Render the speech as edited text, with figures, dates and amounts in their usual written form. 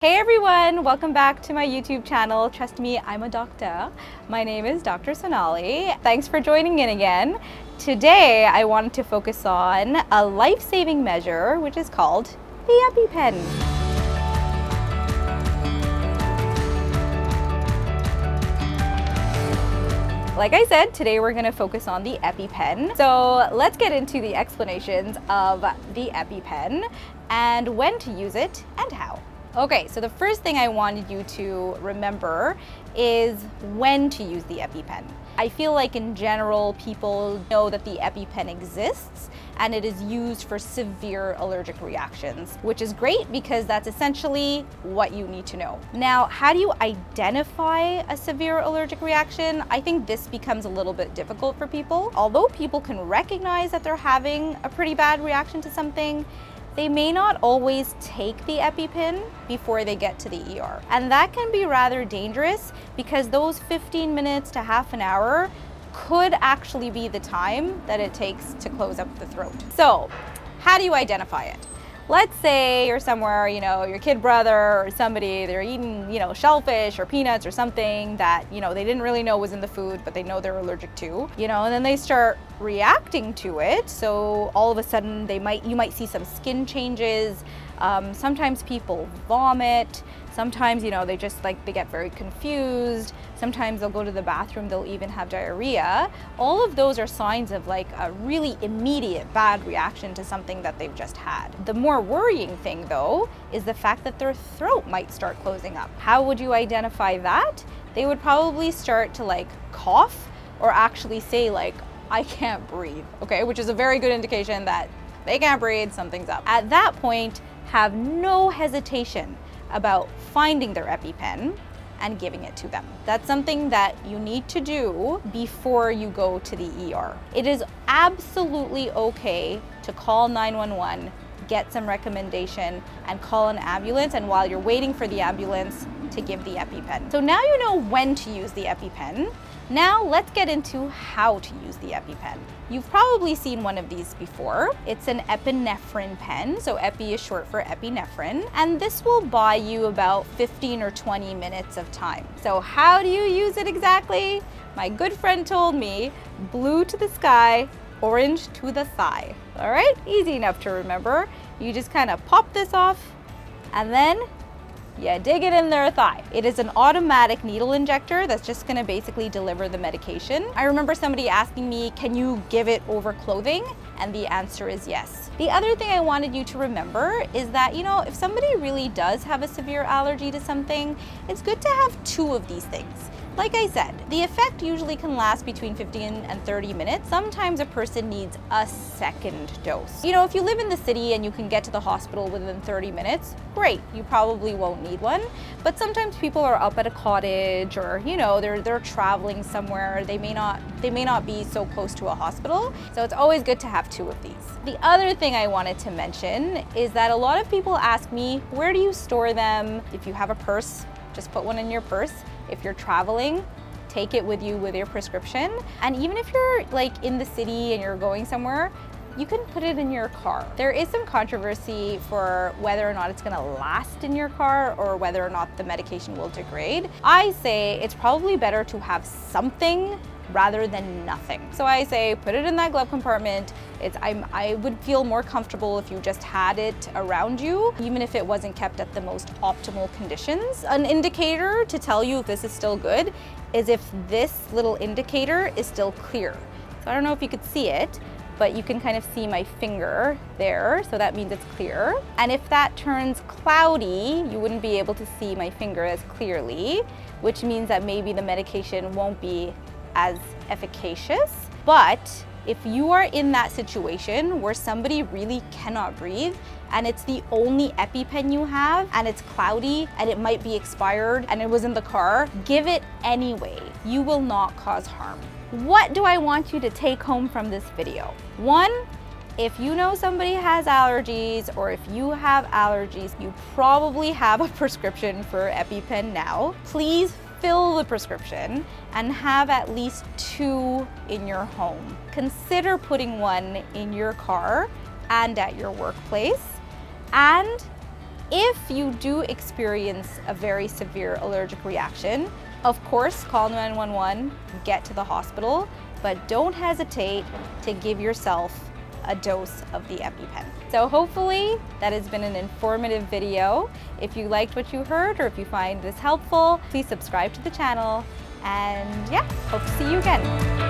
Hey everyone, welcome back to my YouTube channel. Trust me, I'm a doctor. My name is Dr. Sonali. Thanks for joining in again. Today, I wanted to focus on a life-saving measure, which is called the EPI-PEN. Like I said, today we're going to focus on the EPI-PEN. So let's get into the explanations of the EPI-PEN and when to use it and how. Okay, so the first thing I wanted you to remember is when to use the EPI-PEN. I feel like in general, people know that the EPI-PEN exists and it is used for severe allergic reactions, which is great because that's essentially what you need to know. Now, how do you identify a severe allergic reaction? I think this becomes a little bit difficult for people. Although people can recognize that they're having a pretty bad reaction to something, they may not always take the EPI-PEN before they get to the ER. And that can be rather dangerous because those 15 minutes to half an hour could actually be the time that it takes to close up the throat. So, how do you identify it? Let's say you're somewhere, your kid brother or somebody, they're eating, shellfish or peanuts or something that, they didn't really know was in the food, but they know they're allergic to, and then they start reacting to it. So all of a sudden you might see some skin changes. Sometimes people vomit. Sometimes, they get very confused. Sometimes they'll go to the bathroom, they'll even have diarrhea. All of those are signs of like a really immediate bad reaction to something that they've just had. The more worrying thing though, is the fact that their throat might start closing up. How would you identify that? They would probably start to cough or actually say I can't breathe, okay? Which is a very good indication that they can't breathe, something's up. At that point, have no hesitation about finding their EPI-PEN and giving it to them. That's something that you need to do before you go to the ER. It is absolutely okay to call 911, get some recommendation, and call an ambulance, and while you're waiting for the ambulance, to give the EPI-PEN. So now you know when to use the EPI-PEN. Now let's get into how to use the EPI-PEN. You've probably seen one of these before. It's an epinephrine pen, so epi is short for epinephrine, and this will buy you about 15 or 20 minutes of time. So how do you use it exactly? My good friend told me, blue to the sky, orange to the thigh. All right, easy enough to remember. You just kind of pop this off, and then you dig it in their thigh. It is an automatic needle injector that's just gonna basically deliver the medication. I remember somebody asking me, can you give it over clothing? And the answer is yes. The other thing I wanted you to remember is that, if somebody really does have a severe allergy to something, it's good to have 2 of these things. Like I said, the effect usually can last between 15 and 30 minutes. Sometimes a person needs a second dose. If you live in the city and you can get to the hospital within 30 minutes, great, you probably won't need one. But sometimes people are up at a cottage or, they're traveling somewhere. They may not be so close to a hospital. So it's always good to have 2 of these. The other thing I wanted to mention is that a lot of people ask me, where do you store them? If you have a purse, just put one in your purse. If you're traveling, take it with you with your prescription. And even if you're in the city and you're going somewhere, you can put it in your car. There is some controversy for whether or not it's gonna last in your car or whether or not the medication will degrade. I say it's probably better to have something rather than nothing. So I say put it in that glove compartment. I would feel more comfortable if you just had it around you, even if it wasn't kept at the most optimal conditions. An indicator to tell you if this is still good is if this little indicator is still clear. So I don't know if you could see it, but you can kind of see my finger there, so that means it's clear. And if that turns cloudy, you wouldn't be able to see my finger as clearly, which means that maybe the medication won't be as efficacious. But if you are in that situation where somebody really cannot breathe and it's the only EPI-PEN you have and it's cloudy and it might be expired and it was in the car, give it anyway. You will not cause harm. What do I want you to take home from this video? 1, if you know somebody has allergies or if you have allergies, you probably have a prescription for EPI-PEN now. Please fill the prescription and have at least 2 in your home. Consider putting one in your car and at your workplace. And If you do experience a very severe allergic reaction, of course, call 911, get to the hospital, but don't hesitate to give yourself a dose of the EPI-PEN. So hopefully that has been an informative video. If you liked what you heard or if you find this helpful, please subscribe to the channel, and yeah, hope to see you again.